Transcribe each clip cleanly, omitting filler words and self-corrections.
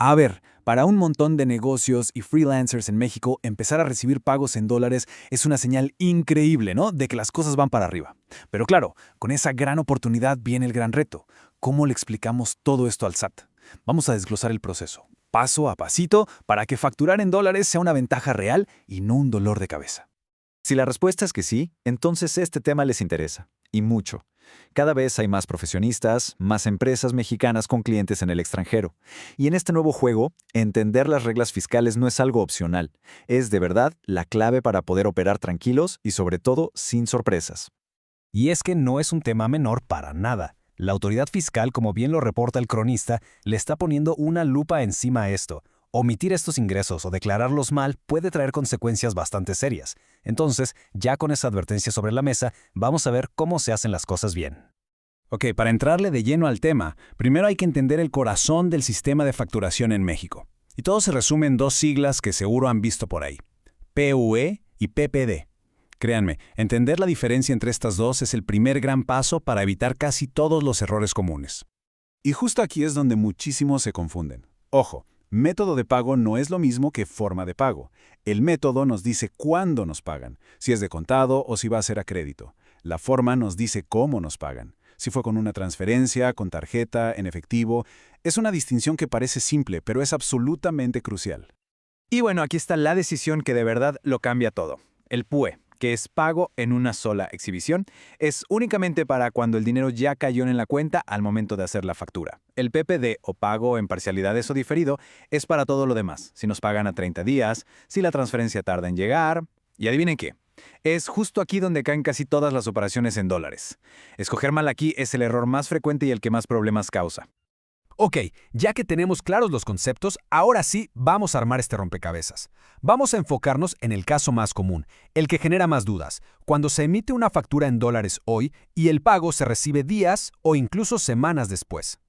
A ver, para un montón de negocios y freelancers en México, empezar a recibir pagos en dólares es una señal increíble, ¿no? De que las cosas van para arriba. Pero claro, con esa gran oportunidad viene el gran reto. ¿Cómo le explicamos todo esto al SAT? Vamos a desglosar el proceso, paso a pasito, para que facturar en dólares sea una ventaja real y no un dolor de cabeza. Si la respuesta es que sí, entonces este tema les interesa. Y mucho. Cada vez hay más profesionistas, más empresas mexicanas con clientes en el extranjero. Y en este nuevo juego, entender las reglas fiscales no es algo opcional. Es de verdad la clave para poder operar tranquilos y sobre todo sin sorpresas. Y es que no es un tema menor para nada. La autoridad fiscal, como bien lo reporta el cronista, le está poniendo una lupa encima a esto. Omitir estos ingresos o declararlos mal puede traer consecuencias bastante serias. Entonces, ya con esa advertencia sobre la mesa, vamos a ver cómo se hacen las cosas bien. Ok, para entrarle de lleno al tema, primero hay que entender el corazón del sistema de facturación en México. Y todo se resume en dos siglas que seguro han visto por ahí: PUE y PPD. Créanme, entender la diferencia entre estas dos es el primer gran paso para evitar casi todos los errores comunes. Y justo aquí es donde muchísimos se confunden. Ojo, método de pago no es lo mismo que forma de pago. El método nos dice cuándo nos pagan, si es de contado o si va a ser a crédito. La forma nos dice cómo nos pagan, si fue con una transferencia, con tarjeta, en efectivo. Es una distinción que parece simple, pero es absolutamente crucial. Y bueno, aquí está la decisión que de verdad lo cambia todo. El PUE, que es pago en una sola exhibición, es únicamente para cuando el dinero ya cayó en la cuenta al momento de hacer la factura. El PPD, o pago en parcialidades o diferido, es para todo lo demás. Si nos pagan a 30 días, si la transferencia tarda en llegar. Y adivinen qué. Es justo aquí donde caen casi todas las operaciones en dólares. Escoger mal aquí es el error más frecuente y el que más problemas causa. Ok, ya que tenemos claros los conceptos, ahora sí vamos a armar este rompecabezas. Vamos a enfocarnos en el caso más común, el que genera más dudas, cuando se emite una factura en dólares hoy y el pago se recibe días o incluso semanas después.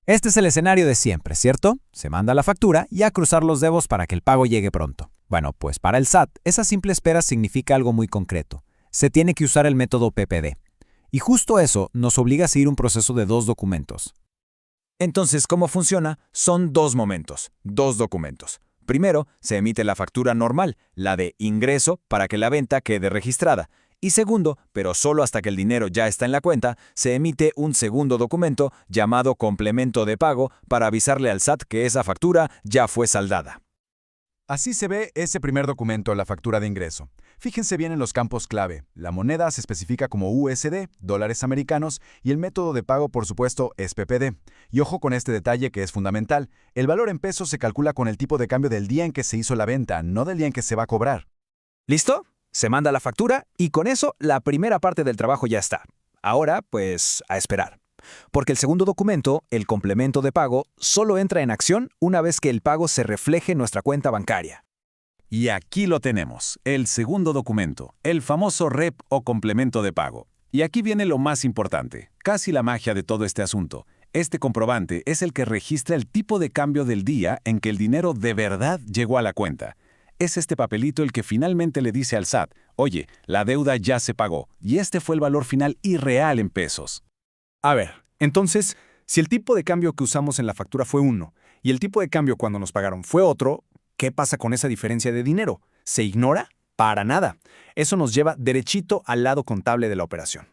Este es el escenario de siempre, ¿cierto? Se manda la factura y a cruzar los dedos para que el pago llegue pronto. Bueno, pues para el SAT, esa simple espera significa algo muy concreto. Se tiene que usar el método PPD. Y justo eso nos obliga a seguir un proceso de dos documentos. Entonces, ¿cómo funciona? Son dos momentos, dos documentos. Primero, se emite la factura normal, la de ingreso, para que la venta quede registrada. Y segundo, pero solo hasta que el dinero ya está en la cuenta, se emite un segundo documento llamado complemento de pago para avisarle al SAT que esa factura ya fue saldada. Así se ve ese primer documento, la factura de ingreso. Fíjense bien en los campos clave. La moneda se especifica como USD, dólares americanos, y el método de pago, por supuesto, es PPD. Y ojo con este detalle que es fundamental. El valor en pesos se calcula con el tipo de cambio del día en que se hizo la venta, no del día en que se va a cobrar. ¿Listo? Se manda la factura y con eso la primera parte del trabajo ya está. Ahora, pues, a esperar. Porque el segundo documento, el complemento de pago, solo entra en acción una vez que el pago se refleje en nuestra cuenta bancaria. Y aquí lo tenemos, el segundo documento, el famoso REP o complemento de pago. Y aquí viene lo más importante, casi la magia de todo este asunto. Este comprobante es el que registra el tipo de cambio del día en que el dinero de verdad llegó a la cuenta. Es este papelito el que finalmente le dice al SAT: oye, la deuda ya se pagó, y este fue el valor final irreal en pesos. A ver, entonces, si el tipo de cambio que usamos en la factura fue 1 y el tipo de cambio cuando nos pagaron fue otro, ¿qué pasa con esa diferencia de dinero? ¿Se ignora? Para nada. Eso nos lleva derechito al lado contable de la operación.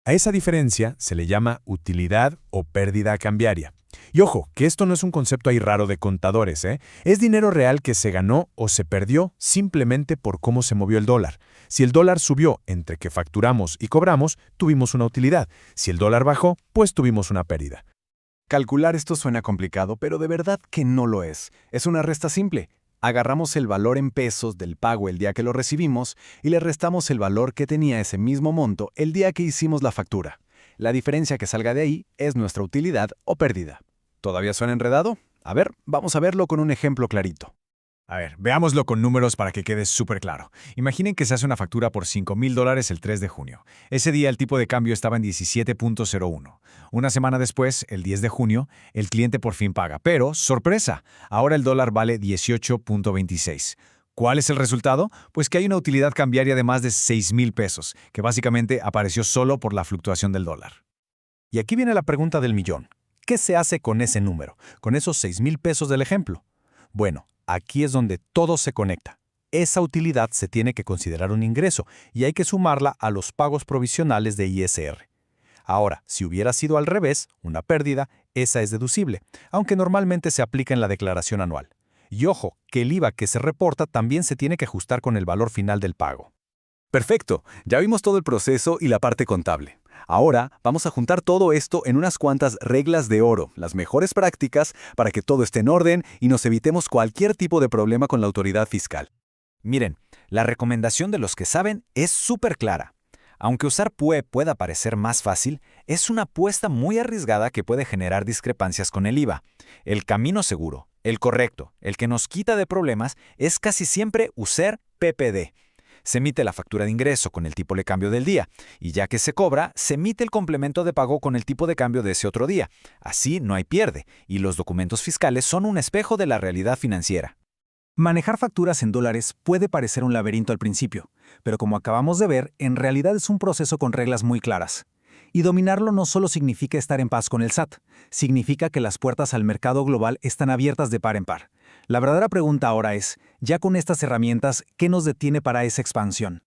A esa diferencia se le llama utilidad o pérdida cambiaria. Y ojo, que esto no es un concepto ahí raro de contadores, ¿eh? Es dinero real que se ganó o se perdió simplemente por cómo se movió el dólar. Si el dólar subió entre que facturamos y cobramos, tuvimos una utilidad. Si el dólar bajó, pues tuvimos una pérdida. Calcular esto suena complicado, pero de verdad que no lo es. Es una resta simple. Agarramos el valor en pesos del pago el día que lo recibimos y le restamos el valor que tenía ese mismo monto el día que hicimos la factura. La diferencia que salga de ahí es nuestra utilidad o pérdida. ¿Todavía suena enredado? A ver, vamos a verlo con un ejemplo clarito. A ver, veámoslo con números para que quede súper claro. Imaginen que se hace una factura por $5,000 el 3 de junio. Ese día el tipo de cambio estaba en 17.01. Una semana después, el 10 de junio, el cliente por fin paga. Pero, ¡sorpresa! Ahora el dólar vale 18.26. ¿Cuál es el resultado? Pues que hay una utilidad cambiaria de más de 6,000 pesos, que básicamente apareció solo por la fluctuación del dólar. Y aquí viene la pregunta del millón. qué se hace con ese número, con esos 6,000 pesos del ejemplo? Bueno, aquí es donde todo se conecta. Esa utilidad se tiene que considerar un ingreso y hay que sumarla a los pagos provisionales de ISR. Ahora, si hubiera sido al revés, una pérdida, esa es deducible, aunque normalmente se aplica en la declaración anual. Y ojo, que el IVA que se reporta también se tiene que ajustar con el valor final del pago. Perfecto, ya vimos todo el proceso y la parte contable. Ahora vamos a juntar todo esto en unas cuantas reglas de oro, las mejores prácticas para que todo esté en orden y nos evitemos cualquier tipo de problema con la autoridad fiscal. Miren, la recomendación de los que saben es súper clara. Aunque usar PUE pueda parecer más fácil, es una apuesta muy arriesgada que puede generar discrepancias con el IVA. El camino seguro, el correcto, el que nos quita de problemas, es casi siempre usar PPD. Se emite la factura de ingreso con el tipo de cambio del día, y ya que se cobra, se emite el complemento de pago con el tipo de cambio de ese otro día. Así no hay pierde, y los documentos fiscales son un espejo de la realidad financiera. Manejar facturas en dólares puede parecer un laberinto al principio, pero como acabamos de ver, en realidad es un proceso con reglas muy claras. Y dominarlo no solo significa estar en paz con el SAT, significa que las puertas al mercado global están abiertas de par en par. La verdadera pregunta ahora es, ya con estas herramientas, ¿qué nos detiene para esa expansión?